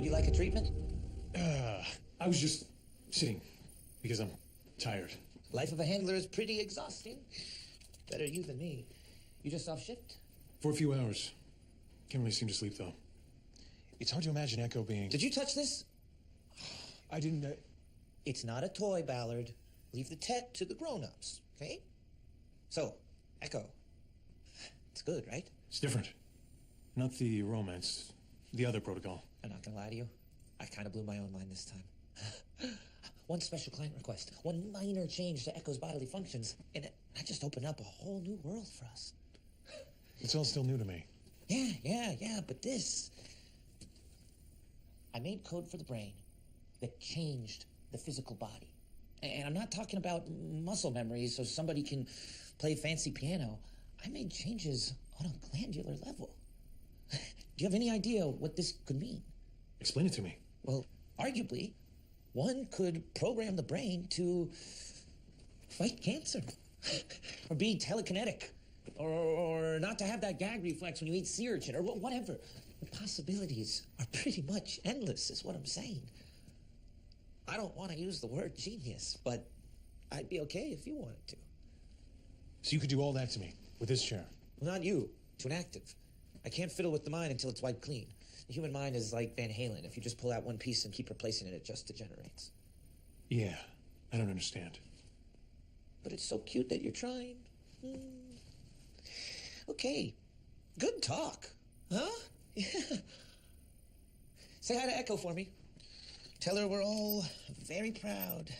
you like a treatment? I was just sitting because I'm tired. Life of a handler is pretty exhausting. Better you than me. You just off shift? For a few hours. Can't really seem to sleep, though. It's hard to imagine Echo being... Did you touch this? I didn't... It's not a toy, Ballard. Leave the tech to the grown-ups, okay? So, Echo. It's good, right? It's different. Not the romance. The other protocol. I'm not gonna lie to you. I kind of blew my own mind this time. One special client request. One minor change to Echo's bodily functions. And that just opened up a whole new world for us. It's all still new to me. Yeah, but this... I made code for the brain that changed the physical body. And I'm not talking about muscle memory so somebody can play fancy piano. I made changes on a glandular level. Do you have any idea what this could mean? Explain it to me. Well, arguably, one could program the brain to fight cancer. Or be telekinetic. Or not to have that gag reflex when you eat sea urchin, or whatever. The possibilities are pretty much endless, is what I'm saying. I don't want to use the word genius, but I'd be okay if you wanted to. So you could do all that to me with this chair? Well, not you. To an active. I can't fiddle with the mind until it's wiped clean. The human mind is like Van Halen. If you just pull out one piece and keep replacing it, it just degenerates. Yeah, I don't understand. But it's so cute that you're trying. Okay, good talk. Huh? Yeah. Say hi to Echo for me. Tell her we're all very proud.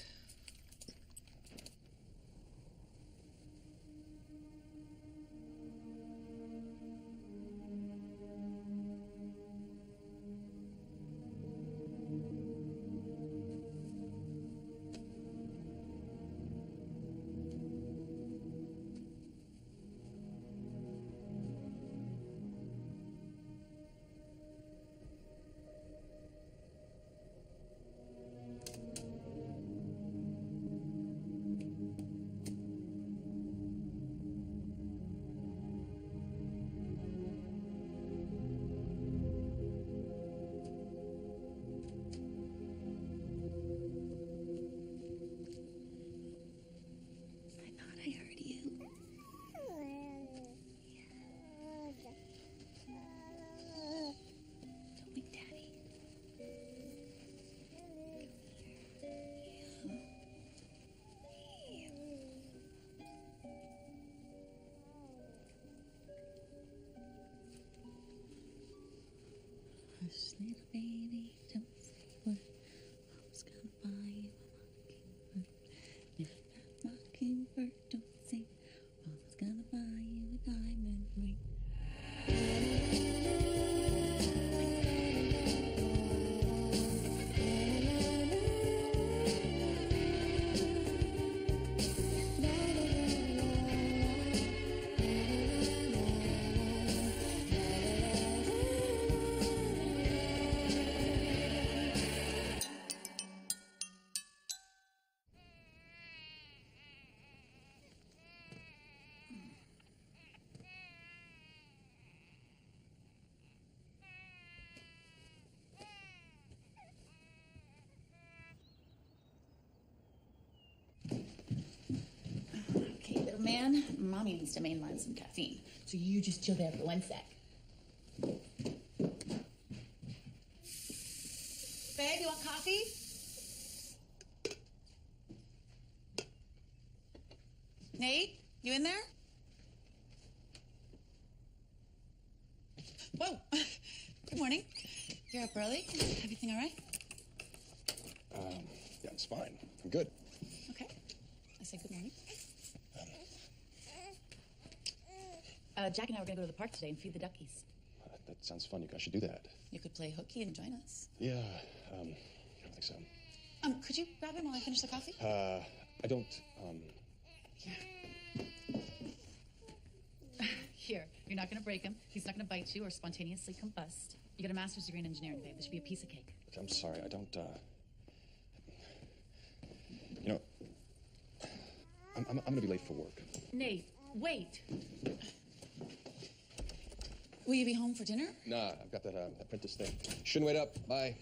Hush, little baby, don't say a word. Mama's gonna buy you a mockingbird. Now that mockingbird, don't say. Mama's gonna buy you a diamond ring. Okay, little man, mommy needs to mainline some caffeine. So you just chill there for 1 sec. Babe, you want coffee? Nate, you in there? Whoa. Good morning. You're up early. Everything all right? Yeah, it's fine. I'm good. Okay. I say good morning. Jack and I were going to go to the park today and feed the duckies. That sounds fun. You guys should do that. You could play hooky and join us. Yeah, I don't think so. Could you grab him while I finish the coffee? I don't, Here, you're not going to break him. He's not going to bite you or spontaneously combust. You got a master's degree in engineering, babe. This should be a piece of cake. Look, I'm sorry. I don't, you know, I'm going to be late for work. Nate, wait. Will you be home for dinner? Nah, I've got that apprentice thing. Shouldn't wait up. Bye.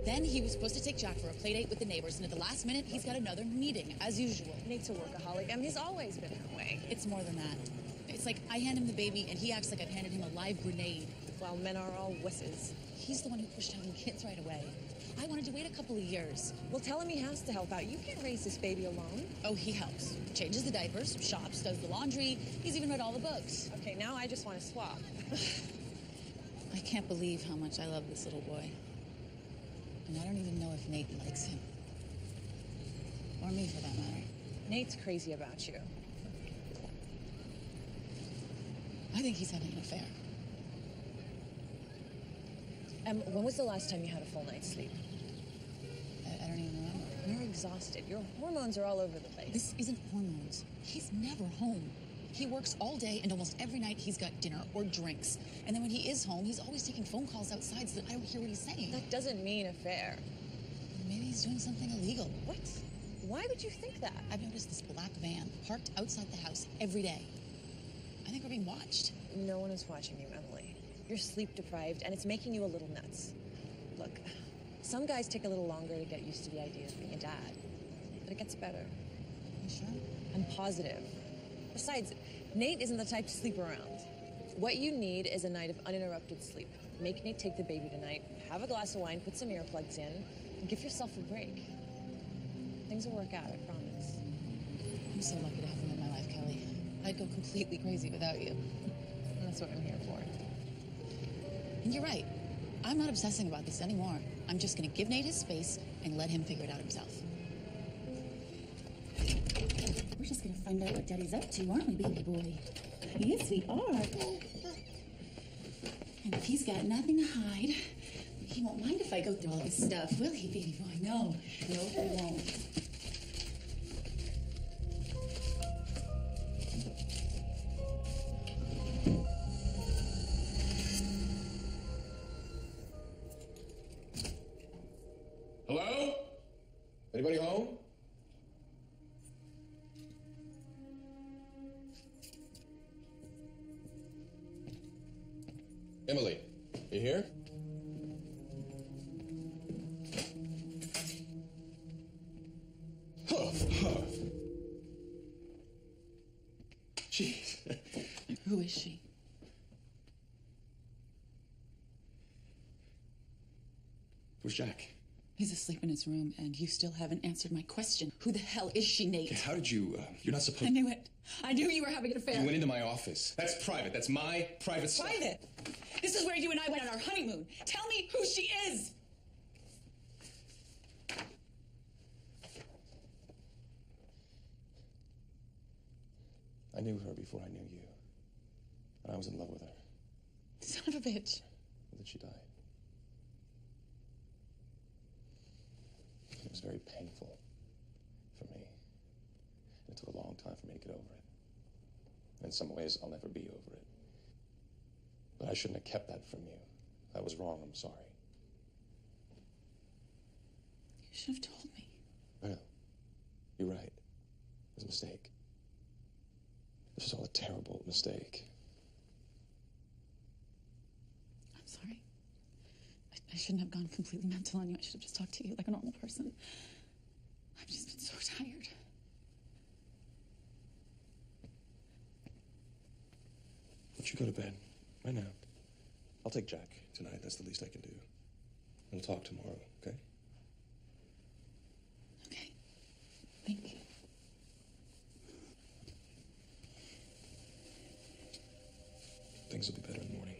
Then he was supposed to take Jack for a play date with the neighbors, and at the last minute, he's got another meeting, as usual. Nate's a workaholic, and he's always been that way. It's more than that. It's like I hand him the baby, and he acts like I've handed him a live grenade. Well, men are all wusses. He's the one who pushed having kids right away. I wanted to wait a couple of years. Well, tell him he has to help out. You can't raise this baby alone. Oh, he helps. Changes the diapers, shops, does the laundry. He's even read all the books. Okay, now I just want to swap. I can't believe how much I love this little boy. And I don't even know if Nate likes him. Or me, for that matter. Nate's crazy about you. I think he's having an affair. When was the last time you had a full night's sleep? I don't even remember. You're exhausted. Your hormones are all over the place. This isn't hormones. He's never home. He works all day, and almost every night he's got dinner or drinks. And then when he is home, he's always taking phone calls outside so that I don't hear what he's saying. That doesn't mean affair. Maybe he's doing something illegal. What? Why would you think that? I've noticed this black van parked outside the house every day. I think we're being watched. No one is watching you, Emily. You're sleep deprived, and it's making you a little nuts. Look, some guys take a little longer to get used to the idea of being a dad, but it gets better. You sure? I'm positive. Besides, Nate isn't the type to sleep around. What you need is a night of uninterrupted sleep. Make Nate take the baby tonight, have a glass of wine, put some earplugs in, and give yourself a break. Things will work out, I promise. I'm so lucky to have him in my life, Kelly. I'd go completely crazy without you. That's what I'm here for. And you're right. I'm not obsessing about this anymore. I'm just going to give Nate his space and let him figure it out himself. We're just going to find out what Daddy's up to, aren't we, baby boy? Yes, we are. And if he's got nothing to hide, he won't mind if I go through all this stuff, will he, baby boy? No, he won't. Hello? Anybody home? Emily, you here? Jeez. Who is she? Where's Jack? He's asleep in his room, and you still haven't answered my question. Who the hell is she, Nate? How did you, you're not supposed... I knew it. I knew you were having an affair. You went into my office. That's private. That's my private stuff. Private? This is where you and I went on our honeymoon. Tell me who she is! I knew her before I knew you. And I was in love with her. Son of a bitch. And then she died. It was very painful for me. And it took a long time for me to get over it. In some ways, I'll never be over it. But I shouldn't have kept that from you. That was wrong. I'm sorry. You should have told me. Well, you're right. It was a mistake. This was all a terrible mistake. I'm sorry. I shouldn't have gone completely mental on you. I should have just talked to you like a normal person. I've just been so tired. Why don't you go to bed right now? I'll take Jack tonight. That's the least I can do. We'll talk tomorrow, okay? Okay. Thank you. Things will be better in the morning.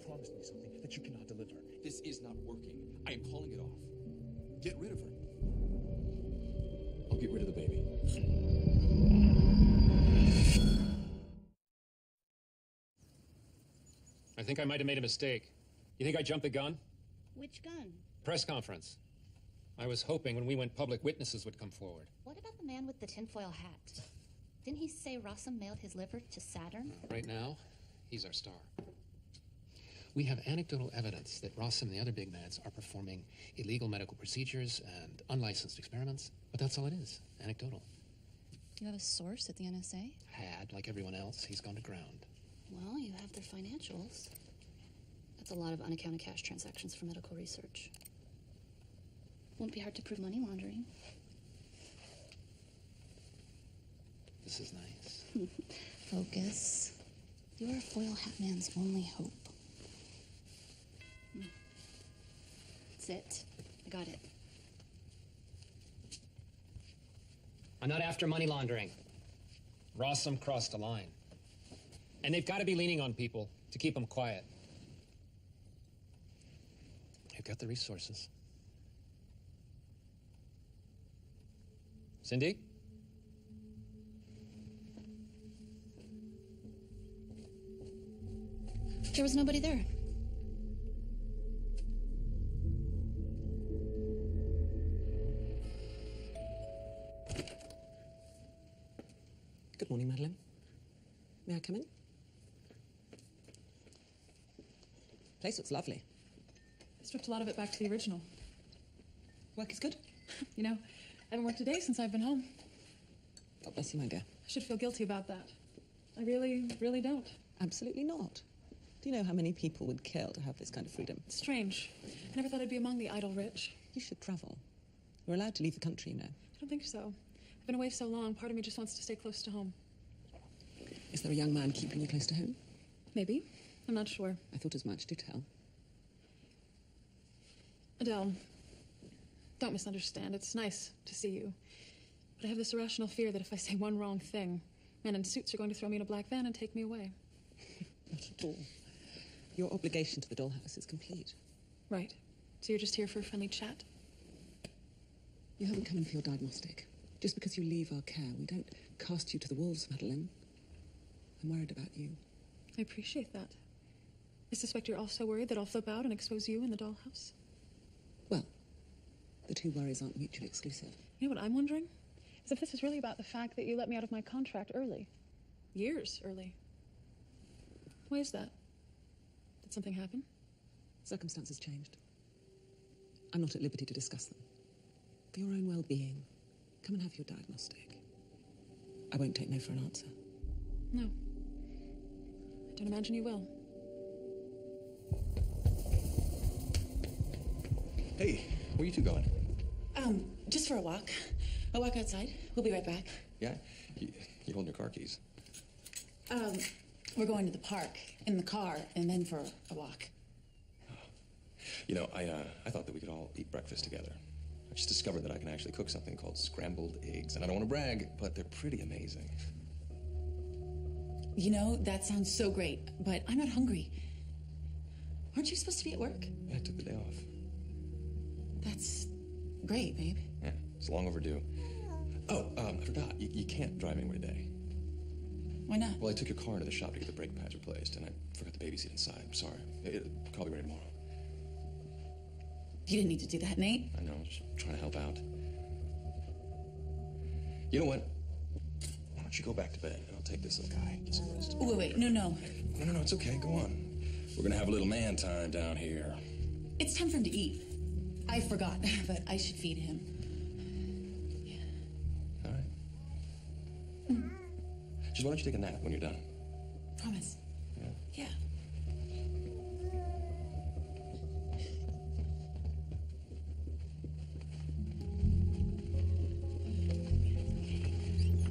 Promised me something that you cannot deliver. This is not working. I am calling it off. Get rid of her. I'll get rid of the baby. I think I might have made a mistake. You think I jumped the gun? Which gun? Press conference. I was hoping when we went public, witnesses would come forward. What about the man with the tinfoil hat? Didn't he say Rossum mailed his liver to Saturn? Right now, he's our star. We have anecdotal evidence that Rossum and the other big meds are performing illegal medical procedures and unlicensed experiments, but that's all it is, anecdotal. You have a source at the NSA? Had, like everyone else, he's gone to ground. Well, you have their financials. That's a lot of unaccounted cash transactions for medical research. Won't be hard to prove money laundering. This is nice. Focus. You're Foil Hat Man's only hope. That's it. I got it. I'm not after money laundering. Rossum crossed the line. And they've got to be leaning on people to keep them quiet. They've got the resources. Cindy? There was nobody there. Good morning, Madeline. May I come in? Place looks lovely. Stripped a lot of it back to the original. Work is good? You know, I haven't worked a day since I've been home. God bless you, my dear. I should feel guilty about that. I really, really don't. Absolutely not. Do you know how many people would kill to have this kind of freedom? It's strange. I never thought I'd be among the idle rich. You should travel. You're allowed to leave the country, you know. I don't think so. I've been away so long, part of me just wants to stay close to home. Is there a young man keeping you close to home? Maybe. I'm not sure. I thought as much. Do tell. Adele, don't misunderstand. It's nice to see you. But I have this irrational fear that if I say one wrong thing, men in suits are going to throw me in a black van and take me away. Not at all. Your obligation to the Dollhouse is complete. Right. So you're just here for a friendly chat? You haven't come in for your diagnostic. Just because you leave our care, we don't cast you to the wolves, Madeline. I'm worried about you. I appreciate that. I suspect you're also worried that I'll flip out and expose you in the Dollhouse. Well, the two worries aren't mutually exclusive. You know what I'm wondering? Is if this is really about the fact that you let me out of my contract early. Years early. Why is that? Did something happen? Circumstances changed. I'm not at liberty to discuss them. For your own well-being, come and have your diagnostic. I won't take no for an answer. No. I don't imagine you will. Hey, where you two going? Just for a walk. A walk outside. We'll be right back. Yeah? You holding your car keys? We're going to the park in the car and then for a walk. You know, I thought that we could all eat breakfast together. I just discovered that I can actually cook something called scrambled eggs. And I don't want to brag, but they're pretty amazing. You know, that sounds so great, but I'm not hungry. Aren't you supposed to be at work? Yeah, I took the day off. That's great, babe. Yeah, it's long overdue. Oh, I forgot. You can't drive anywhere today. Why not? Well, I took your car into the shop to get the brake pads replaced, and I forgot the baby seat inside. I'm sorry. It'll probably be ready tomorrow. You didn't need to do that, Nate. I know, I'm just trying to help out. You know what? Why don't you go back to bed, and I'll take this little guy. Get some rest. Oh, wait, no. No, it's okay. Go on. We're gonna have a little man time down here. It's time for him to eat. I forgot, but I should feed him. All right. Just why don't you take a nap when you're done? Promise. Yeah. Yeah.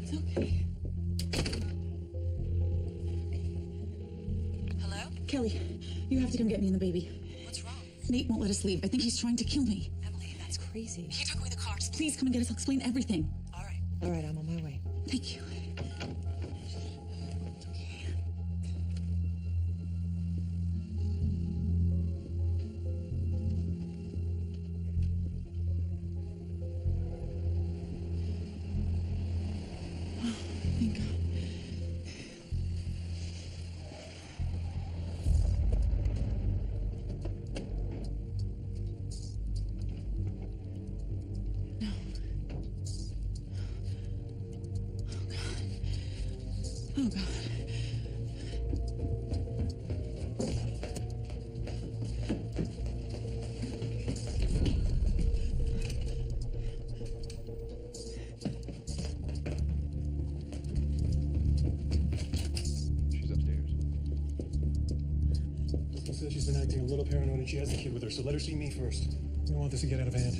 It's okay. Hello? Kelly, you have to come get me and the baby. What's wrong? Nate won't let us leave. I think he's trying to kill me. Emily, that's crazy. He took away the car. Please come and get us. I'll explain everything. All right. All right, I'm on my way. Thank you. Thank God. No. Oh, God. She's been acting a little paranoid and she has the kid with her, so let her see me first. We don't want this to get out of hand.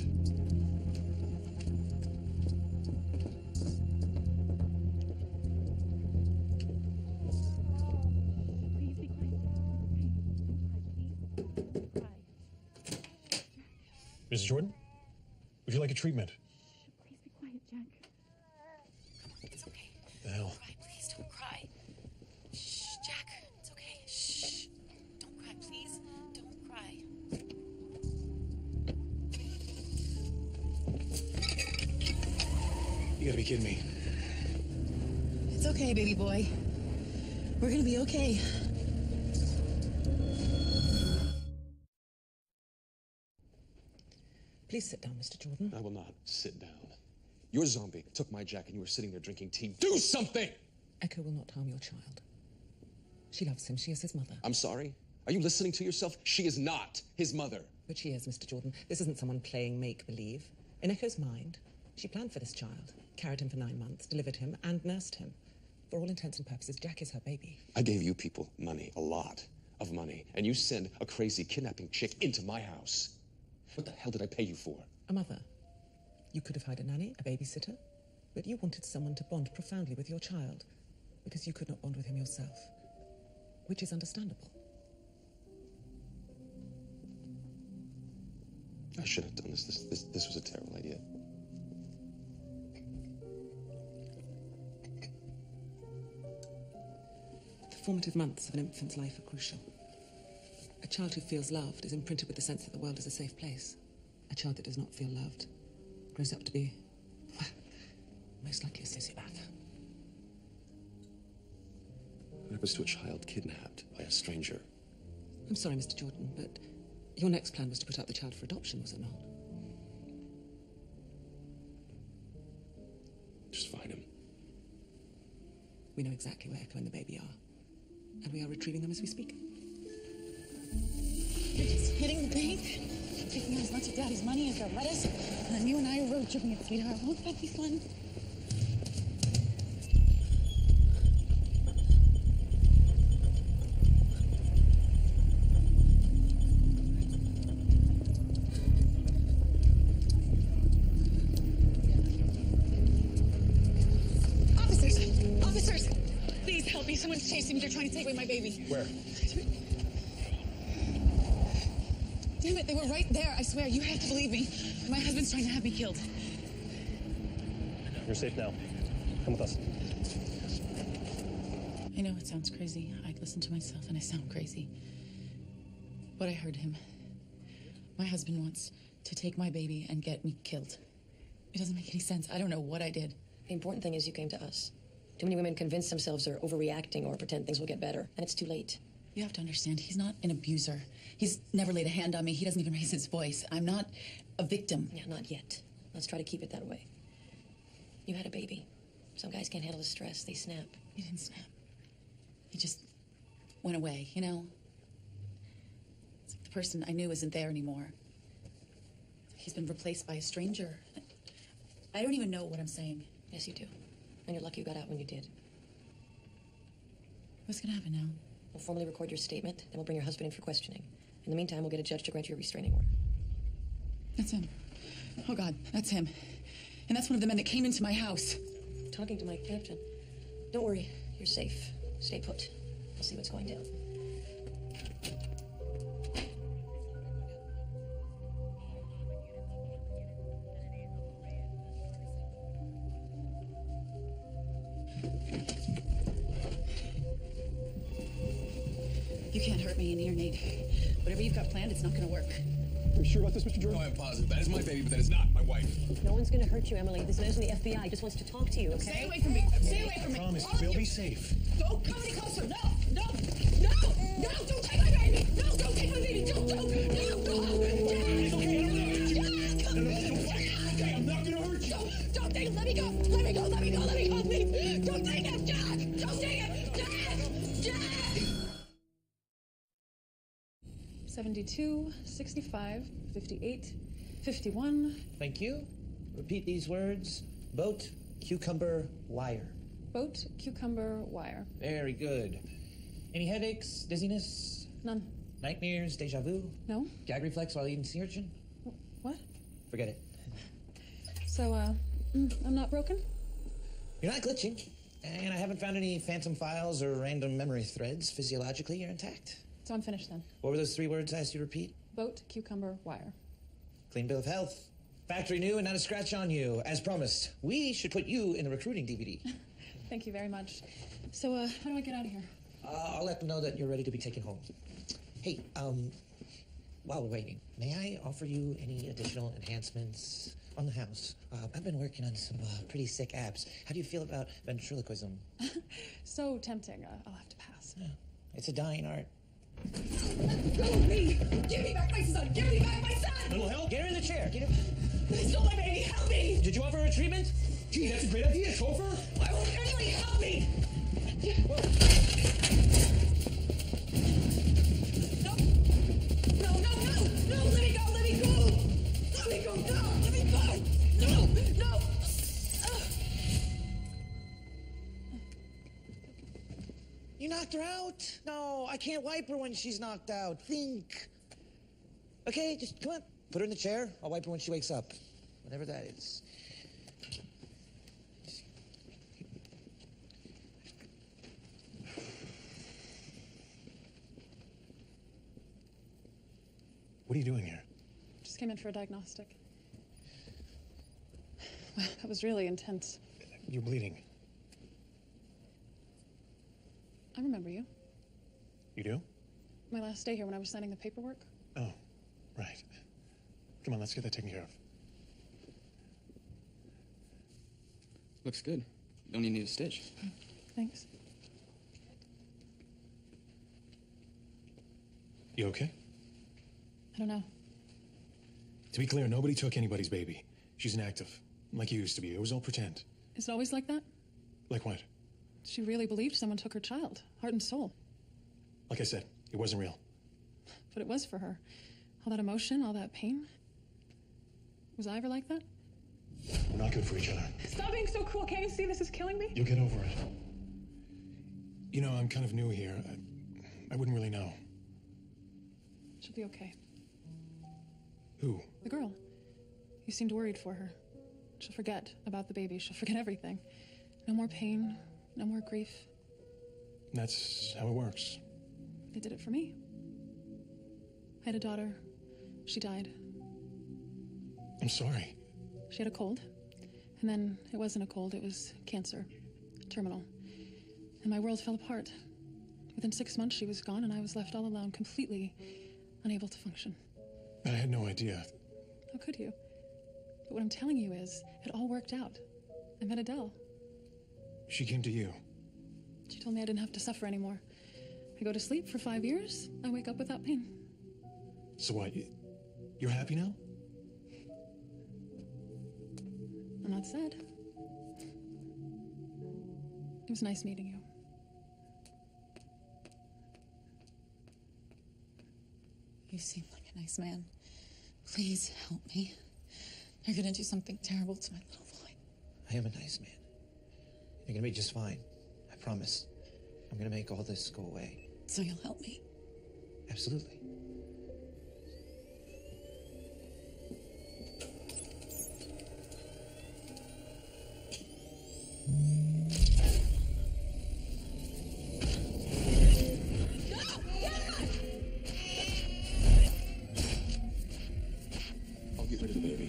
Mrs. Jordan? Would you like a treatment? Please be quiet, Jack. It's okay. What the hell? Don't cry, please. Don't cry. Shh, Jack. It's okay. Shh. Don't cry, please. Don't cry. You gotta be kidding me. It's okay, baby boy. We're gonna be okay. Please sit down, Mr. Jordan. I will not sit down. Your zombie took my Jack and you were sitting there drinking tea. Do something! Echo will not harm your child. She loves him. She is his mother. I'm sorry? Are you listening to yourself? She is not his mother. But she is, Mr. Jordan. This isn't someone playing make-believe. In Echo's mind, she planned for this child, carried him for 9 months, delivered him, and nursed him. For all intents and purposes, Jack is her baby. I gave you people money, a lot of money, and you send a crazy kidnapping chick into my house. What the hell did I pay you for? A mother. You could have hired a nanny, a babysitter, but you wanted someone to bond profoundly with your child because you could not bond with him yourself, which is understandable. I should have done this. This was a terrible idea. The formative months of an infant's life are crucial. A child who feels loved is imprinted with the sense that the world is a safe place. A child that does not feel loved grows up to be, well, most likely a sociopath. What happens to a child kidnapped by a stranger? I'm sorry, Mr. Jordan, but your next plan was to put up the child for adoption, was it not? Just find him. We know exactly where Echo and the baby are, and we are retrieving them as we speak. You're just hitting the bank, taking as much of Daddy's money as they'll let us, and then you and I are road tripping it, sweetheart. Won't that be fun? Officers! Please help me. Someone's chasing me. They're trying to take away my baby. Where? Damn it, they were right there. I swear, you have to believe me. My husband's trying to have me killed. You're safe now. Come with us. I know it sounds crazy. I listen to myself and I sound crazy. But I heard him. My husband wants to take my baby and get me killed. It doesn't make any sense. I don't know what I did. The important thing is you came to us. Too many women convince themselves they're overreacting or pretend things will get better, and it's too late. You have to understand, he's not an abuser. He's never laid a hand on me. He doesn't even raise his voice. I'm not a victim. Yeah, not yet. Let's try to keep it that way. You had a baby. Some guys can't handle the stress. They snap. He didn't snap. He just went away, you know? It's like the person I knew isn't there anymore. He's been replaced by a stranger. I don't even know what I'm saying. Yes, you do. And you're lucky you got out when you did. What's gonna happen now? We'll formally record your statement, then we'll bring your husband in for questioning. In the meantime, we'll get a judge to grant you a restraining order. That's him. Oh, God, that's him. And that's one of the men that came into my house. Talking to my captain. Don't worry, you're safe. Stay put. I'll see what's going down. You can't hurt me in here, Nate. Whatever you've got planned, it's not gonna work. Are you sure about this, Mr. Jordan? No, I'm positive. That is my baby, but that is not my wife. No one's gonna hurt you, Emily. This man's from the FBI. Just wants to talk to you, okay? Stay away from me. Stay away from me. Promise, they'll be safe. Don't come any closer. No, no, no, no, don't take my baby. No, don't take my baby. Don't, no. It's okay, I'm not gonna hurt you. Don't take him. Let me go. Let me go. Let me go. Let me go, please. Don't take him, Jack. Don't take him. Jack. 72, 65, 58, 51. Thank you. Repeat these words. Boat, cucumber, wire. Boat, cucumber, wire. Very good. Any headaches, dizziness? None. Nightmares, deja vu? No. Gag reflex while eating sea urchin? What? Forget it. So, I'm not broken? You're not glitching. And I haven't found any phantom files or random memory threads. Physiologically, you're intact. So I'm finished then. What were those 3 words I asked you to repeat? Boat, cucumber, wire. Clean bill of health. Factory new and not a scratch on you. As promised, we should put you in the recruiting DVD. Thank you very much. So, how do I get out of here? I'll let them know that you're ready to be taken home. Hey, while we're waiting, may I offer you any additional enhancements on the house? I've been working on some pretty sick apps. How do you feel about ventriloquism? So tempting. I'll have to pass. Yeah, it's a dying art. Let go of me! Give me back my son! Give me back my son! Little help? Get her in the chair. Get her. They stole my baby! Help me! Did you offer her treatment? Gee, that's a great idea, chauffeur. Why won't anybody help me? No! No! Let me go! Let me go! Let me go! No! Let me go! No! You knocked her out? No, I can't wipe her when she's knocked out. Think. Okay, just come on. Put her in the chair. I'll wipe her when she wakes up. Whatever that is. What are you doing here? Just came in for a diagnostic. Wow, that was really intense. You're bleeding. I remember you. You do? My last day here when I was signing the paperwork. Oh, right. Come on, let's get that taken care of. Looks good. Don't even need a stitch. Thanks. You okay? I don't know. To be clear, nobody took anybody's baby. She's inactive, like you used to be. It was all pretend. Is it always like that? Like what? She really believed someone took her child, heart and soul. Like I said, it wasn't real. But it was for her. All that emotion, all that pain. Was I ever like that? We're not good for each other. Stop being so cruel. Can't you see this is killing me? You'll get over it. You know, I'm kind of new here. I wouldn't really know. She'll be okay. Who? The girl. You seemed worried for her. She'll forget about the baby. She'll forget everything. No more pain. No more grief. That's how it works. They did it for me. I had a daughter. She died. I'm sorry. She had a cold. And then it wasn't a cold, it was cancer. Terminal. And my world fell apart. Within 6 months, she was gone, and I was left all alone, completely unable to function. I had no idea. How could you? But what I'm telling you is, it all worked out. I met Adele. She came to you. She told me I didn't have to suffer anymore. I go to sleep for 5 years, I wake up without pain. So what? You're happy now? I'm not sad. It was nice meeting you. You seem like a nice man. Please help me. You're gonna do something terrible to my little boy. I am a nice man. You're gonna be just fine. I promise. I'm gonna make all this go away. So you'll help me? Absolutely. I'll get rid of the baby.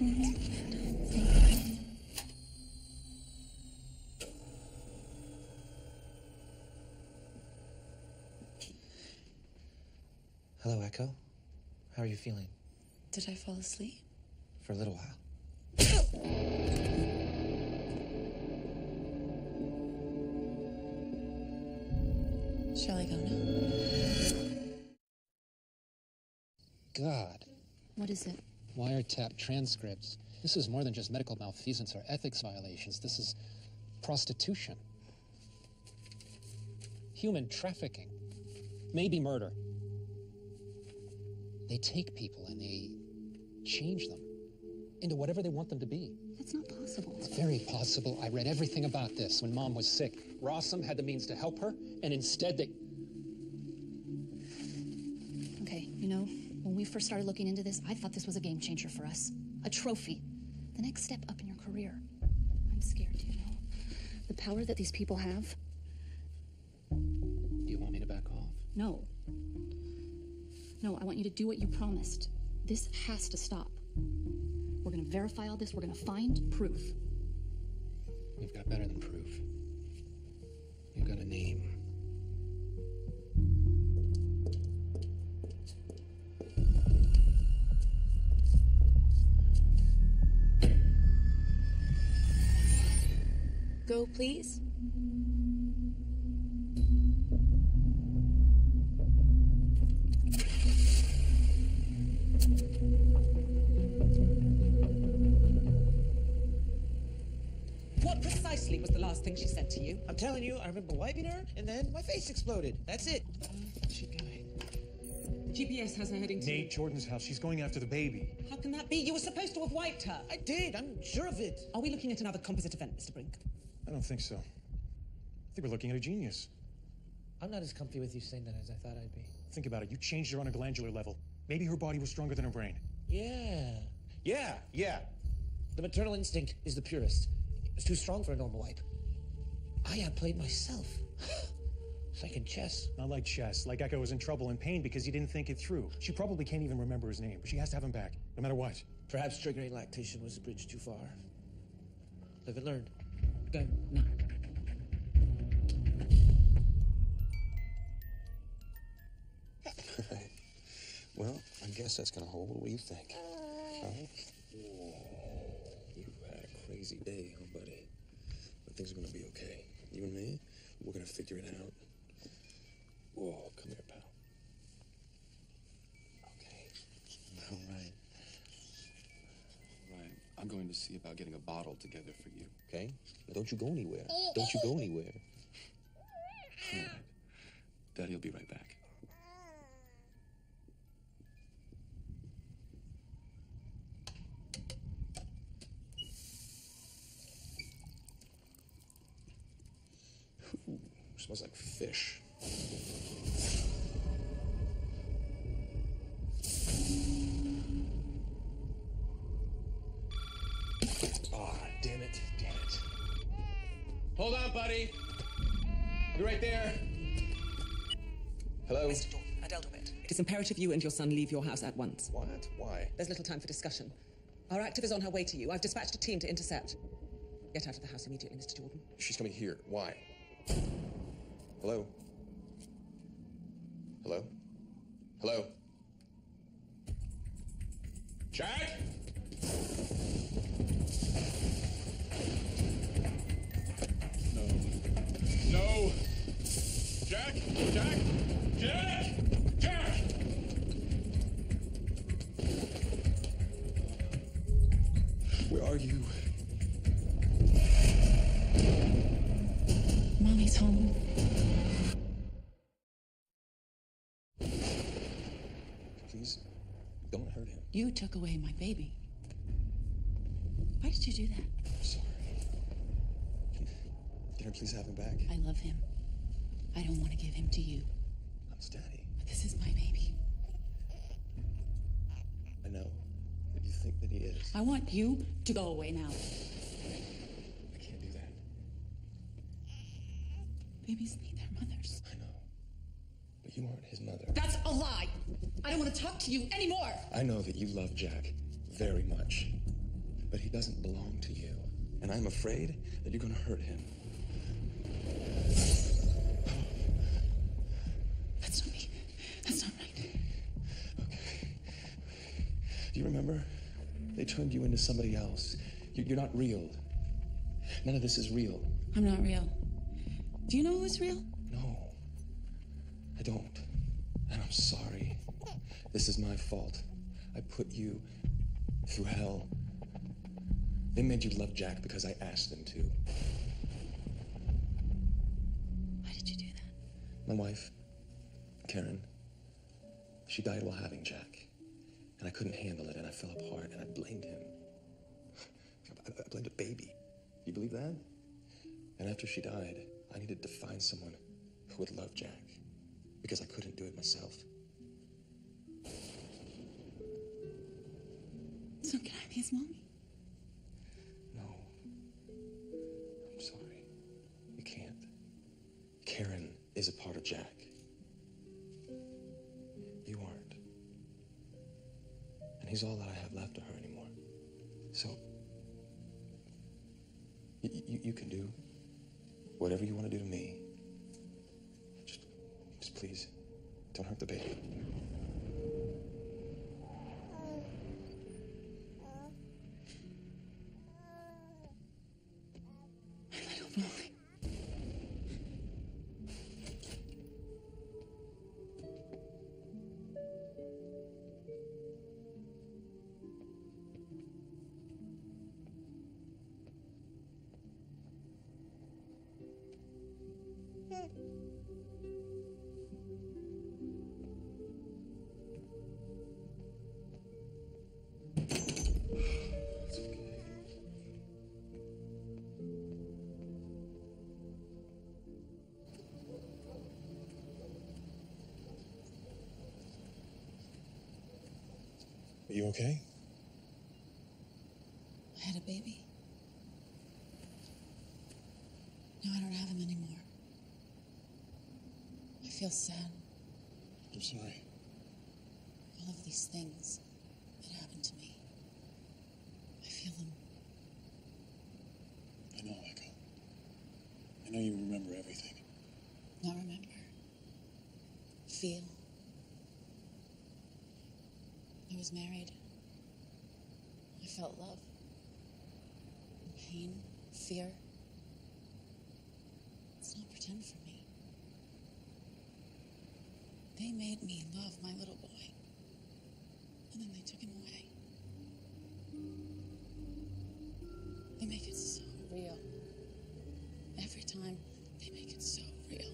Hello, Echo. How are you feeling? Did I fall asleep? For a little while. Shall I go now? God. What is it? Wiretap transcripts. This is more than just medical malfeasance or ethics violations. This is prostitution. Human trafficking. Maybe murder. They take people and they change them into whatever they want them to be. That's not possible. It's very possible. I read everything about this when Mom was sick. Rossum had the means to help her, and instead they... Okay. When we first started looking into this, I thought this was a game changer for us. A trophy. The next step up in your career. I'm scared, you know? The power that these people have. Do you want me to back off? No. No, I want you to do what you promised. This has to stop. We're gonna verify all this. We're gonna find proof. We've got better than proof. We've got a name. Go, please. What precisely was the last thing she said to you? I'm telling you, I remember wiping her, and then my face exploded. That's it. Where's she going? GPS has her heading to... Nate Jordan's house. She's going after the baby. How can that be? You were supposed to have wiped her. I did. I'm sure of it. Are we looking at another composite event, Mr. Brink? I don't think so. I think we're looking at a genius. I'm not as comfy with you saying that as I thought I'd be. Think about it. You changed her on a glandular level. Maybe her body was stronger than her brain. Yeah. The maternal instinct is the purest. It's too strong for a normal wipe. I outplayed myself. It's like in chess. Not like chess. Like Echo was in trouble and pain because he didn't think it through. She probably can't even remember his name, but she has to have him back, no matter what. Perhaps triggering lactation was a bridge too far. Live and learn. Go, now. Well, I guess that's gonna hold. What do you think? Huh? You've had a crazy day, huh, buddy? But things are gonna be okay. You and me, we're gonna figure it out. Whoa, come here, pal. Okay. All right. Right. I'm going to see about getting a bottle together for you. Okay? Now don't you go anywhere. Don't you go anywhere. All right. Daddy will be right back. Ooh, smells like fish. Ah, damn it. Hold on, buddy. I'll be right there. Hello? Mr. Jordan, I dealt with it. It is imperative you and your son leave your house at once. What? Why? There's little time for discussion. Our active is on her way to you. I've dispatched a team to intercept. Get out of the house immediately, Mr. Jordan. She's coming here. Why? Hello? Hello? Hello? Jack? No! Jack! Jack! Jack! Jack! Where are you? Mommy's home. Please, don't hurt him. You took away my baby. Why did you do that? I'm sorry. Can I please have him back? I love him. I don't want to give him to you. I'm his daddy. But this is my baby. I know that you think that he is. I want you to go away now. I can't do that. Babies need their mothers. I know. But you aren't his mother. That's a lie. I don't want to talk to you anymore. I know that you love Jack very much, but he doesn't belong to you. And I'm afraid that you're going to hurt him. That's not me. That's not right. Okay. Do you remember? They turned you into somebody else. You're not real. None of this is real. I'm not real. Do you know who's real? No, I don't. And I'm sorry. This is my fault. I put you through hell. They made you love Jack because I asked them to. Why did you do that? My wife, Karen, she died while having Jack. And I couldn't handle it, and I fell apart, and I blamed him. I blamed a baby. You believe that? And after she died, I needed to find someone who would love Jack, because I couldn't do it myself. So can I be his mommy? No. I'm sorry. You can't. Karen is a part of Jack. You aren't. And he's all that I have left of her anymore. So, you can do whatever you want to do to me. Just please, don't hurt the baby. Are you okay? I had a baby. Now I don't have him anymore. I feel sad. I'm sorry. All of these things that happened to me. I feel them. I know, Echo. I know you remember everything. Not remember. Feel. I was married. I felt love. Pain. Fear. Let's not pretend for me. They made me love my little boy. And then they took him away. They make it so real. Every time, they make it so real.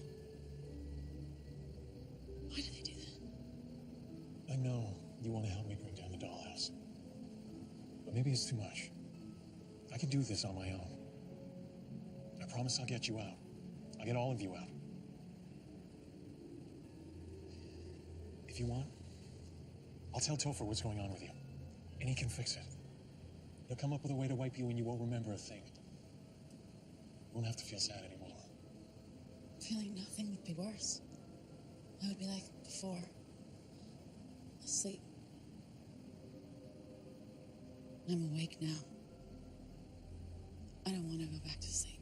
Why do they do that? I know you want to help me bring down the dollhouse. But maybe it's too much. I can do this on my own. I promise I'll get you out. I'll get all of you out. If you want, I'll tell Topher what's going on with you. And he can fix it. He'll come up with a way to wipe you and you won't remember a thing. You won't have to feel sad anymore. Feeling nothing would be worse. I would be like before. Asleep. I'm awake now. I don't want to go back to sleep.